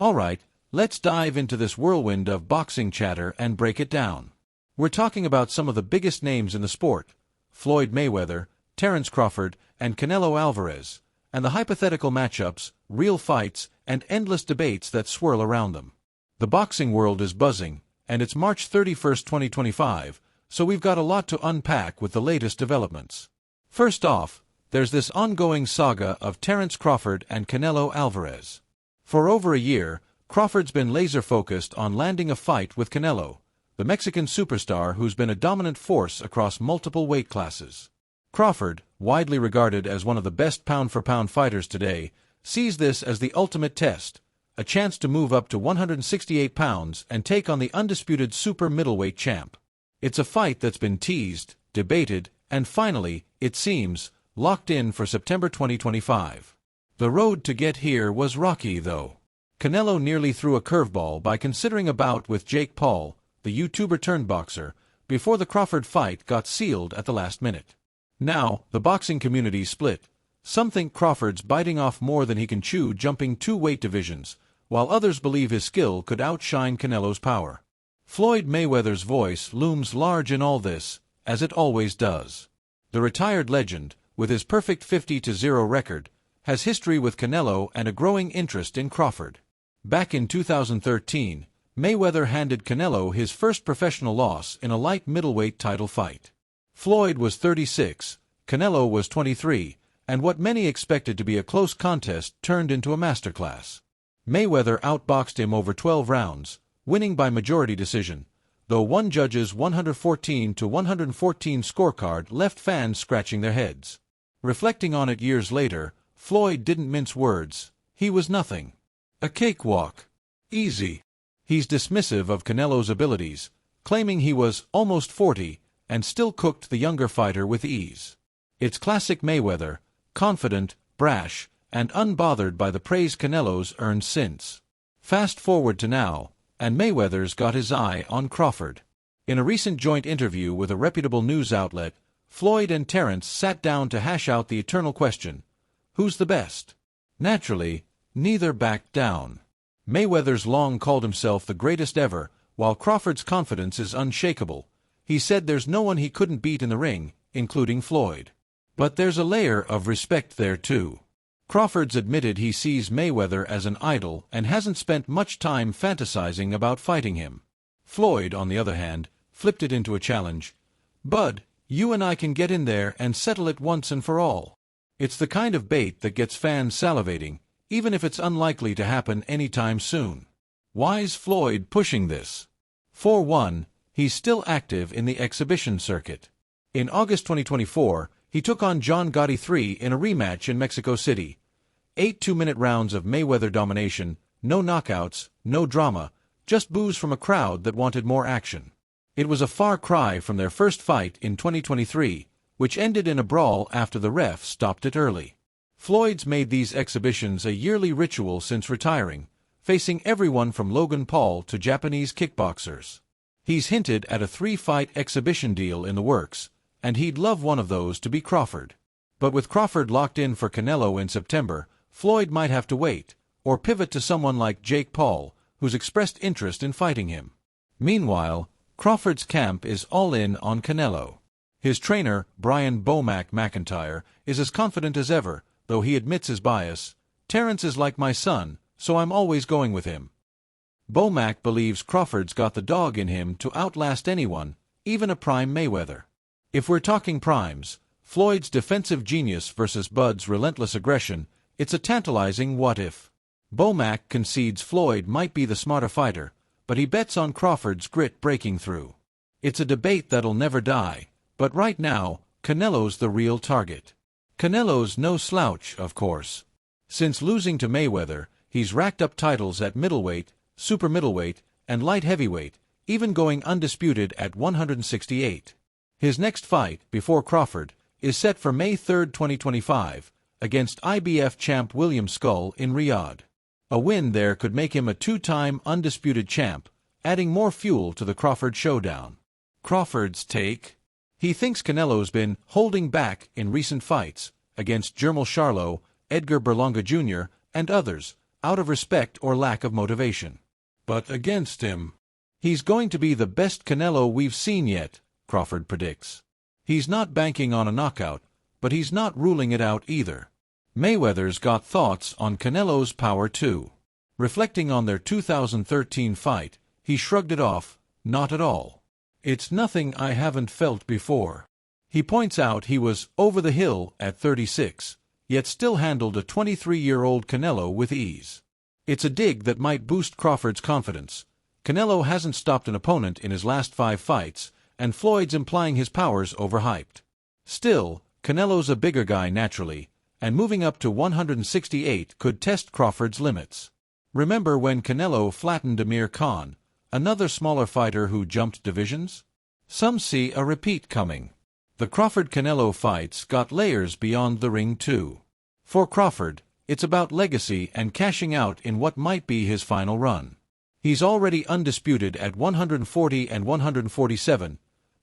Alright, let's dive into this whirlwind of boxing chatter and break it down. We're talking about some of the biggest names in the sport: Floyd Mayweather, Terence Crawford, and Canelo Alvarez, and the hypothetical matchups, real fights, and endless debates that swirl around them. The boxing world is buzzing, and it's March 31st, 2025, so we've got a lot to unpack with the latest developments. First off, there's this ongoing saga of Terence Crawford and Canelo Alvarez. For over a year, Crawford's been laser-focused on landing a fight with Canelo, the Mexican superstar who's been a dominant force across multiple weight classes. Crawford, widely regarded as one of the best pound-for-pound fighters today, sees this as the ultimate test, a chance to move up to 168 pounds and take on the undisputed super middleweight champ. It's a fight that's been teased, debated, and finally, it seems, locked in for September 2025. The road to get here was rocky, though. Canelo nearly threw a curveball by considering a bout with Jake Paul, the YouTuber-turned-boxer, before the Crawford fight got sealed at the last minute. Now, the boxing community split. Some think Crawford's biting off more than he can chew jumping 2 weight divisions, while others believe his skill could outshine Canelo's power. Floyd Mayweather's voice looms large in all this, as it always does. The retired legend, with his perfect 50-0 record, has history with Canelo and a growing interest in Crawford. Back in 2013, Mayweather handed Canelo his first professional loss in a light middleweight title fight. Floyd was 36, Canelo was 23, and what many expected to be a close contest turned into a masterclass. Mayweather outboxed him over 12 rounds, winning by majority decision, though one judge's 114-114 scorecard left fans scratching their heads. Reflecting on it years later, Floyd didn't mince words. He was nothing. A cakewalk. Easy. He's dismissive of Canelo's abilities, claiming he was almost 40 and still cooked the younger fighter with ease. It's classic Mayweather, confident, brash, and unbothered by the praise Canelo's earned since. Fast forward to now, and Mayweather's got his eye on Crawford. In a recent joint interview with a reputable news outlet, Floyd and Terence sat down to hash out the eternal question: who's the best? Naturally, neither backed down. Mayweather's long called himself the greatest ever, while Crawford's confidence is unshakable. He said there's no one he couldn't beat in the ring, including Floyd. But there's a layer of respect there too. Crawford's admitted he sees Mayweather as an idol and hasn't spent much time fantasizing about fighting him. Floyd, on the other hand, flipped it into a challenge. "Bud, you and I can get in there and settle it once and for all." It's the kind of bait that gets fans salivating, even if it's unlikely to happen anytime soon. Why's Floyd pushing this? For one, he's still active in the exhibition circuit. In August 2024, he took on John Gotti III in a rematch in Mexico City. 8 two-minute rounds of Mayweather domination, no knockouts, no drama, just boos from a crowd that wanted more action. It was a far cry from their first fight in 2023, which ended in a brawl after the ref stopped it early. Floyd's made these exhibitions a yearly ritual since retiring, facing everyone from Logan Paul to Japanese kickboxers. He's hinted at a 3-fight exhibition deal in the works, and he'd love one of those to be Crawford. But with Crawford locked in for Canelo in September, Floyd might have to wait, or pivot to someone like Jake Paul, who's expressed interest in fighting him. Meanwhile, Crawford's camp is all in on Canelo. His trainer, Brian "Bomac" McIntyre, is as confident as ever, though he admits his bias. "Terence is like my son, so I'm always going with him." Bomac believes Crawford's got the dog in him to outlast anyone, even a prime Mayweather. If we're talking primes, Floyd's defensive genius versus Bud's relentless aggression, it's a tantalizing what-if. Bomac concedes Floyd might be the smarter fighter, but he bets on Crawford's grit breaking through. It's a debate that'll never die, but right now, Canelo's the real target. Canelo's no slouch, of course. Since losing to Mayweather, he's racked up titles at middleweight, super middleweight, and light heavyweight, even going undisputed at 168. His next fight, before Crawford, is set for May 3, 2025, against IBF champ William Skull in Riyadh. A win there could make him a 2-time undisputed champ, adding more fuel to the Crawford showdown. Crawford's take? He thinks Canelo's been holding back in recent fights, against Jermall Charlo, Edgar Berlanga Jr., and others, out of respect or lack of motivation. But against him, he's going to be the best Canelo we've seen yet, Crawford predicts. He's not banking on a knockout, but he's not ruling it out either. Mayweather's got thoughts on Canelo's power too. Reflecting on their 2013 fight, he shrugged it off, not at all. It's nothing I haven't felt before. He points out he was over the hill at 36, yet still handled a 23-year-old Canelo with ease. It's a dig that might boost Crawford's confidence. Canelo hasn't stopped an opponent in his last 5 fights, and Floyd's implying his power's overhyped. Still, Canelo's a bigger guy naturally, and moving up to 168 could test Crawford's limits. Remember when Canelo flattened Amir Khan, another smaller fighter who jumped divisions? Some see a repeat coming. The Crawford-Canelo fights got layers beyond the ring too. For Crawford, it's about legacy and cashing out in what might be his final run. He's already undisputed at 140 and 147.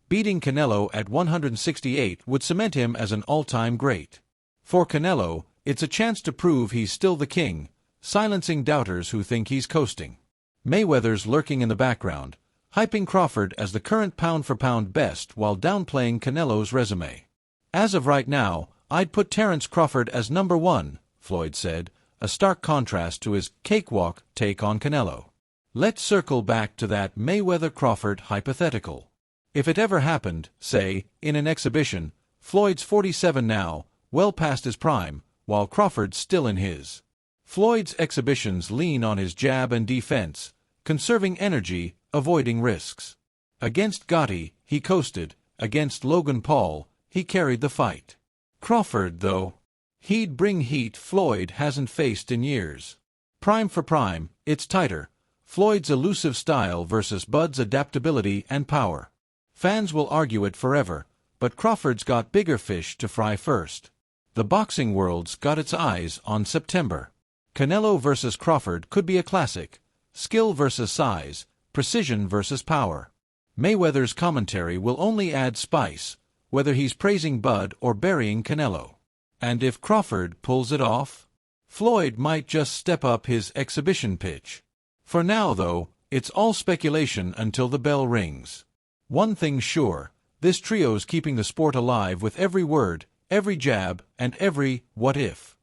Beating Canelo at 168 would cement him as an all-time great. For Canelo, it's a chance to prove he's still the king, silencing doubters who think he's coasting. Mayweather's lurking in the background, hyping Crawford as the current pound-for-pound best while downplaying Canelo's resume. As of right now, I'd put Terence Crawford as number 1, Floyd said, a stark contrast to his cakewalk take on Canelo. Let's circle back to that Mayweather-Crawford hypothetical. If it ever happened, say, in an exhibition, Floyd's 47 now, well past his prime, while Crawford's still in his. Floyd's exhibitions lean on his jab and defense, conserving energy, avoiding risks. Against Gotti, he coasted. Against Logan Paul, he carried the fight. Crawford, though, he'd bring heat Floyd hasn't faced in years. Prime for prime, it's tighter. Floyd's elusive style versus Bud's adaptability and power. Fans will argue it forever, but Crawford's got bigger fish to fry first. The boxing world's got its eyes on September. Canelo versus Crawford could be a classic. Skill versus size, precision versus power. Mayweather's commentary will only add spice, whether he's praising Bud or burying Canelo. And if Crawford pulls it off, Floyd might just step up his exhibition pitch. For now, though, it's all speculation until the bell rings. One thing's sure, this trio's keeping the sport alive with every word, every jab, and every what if.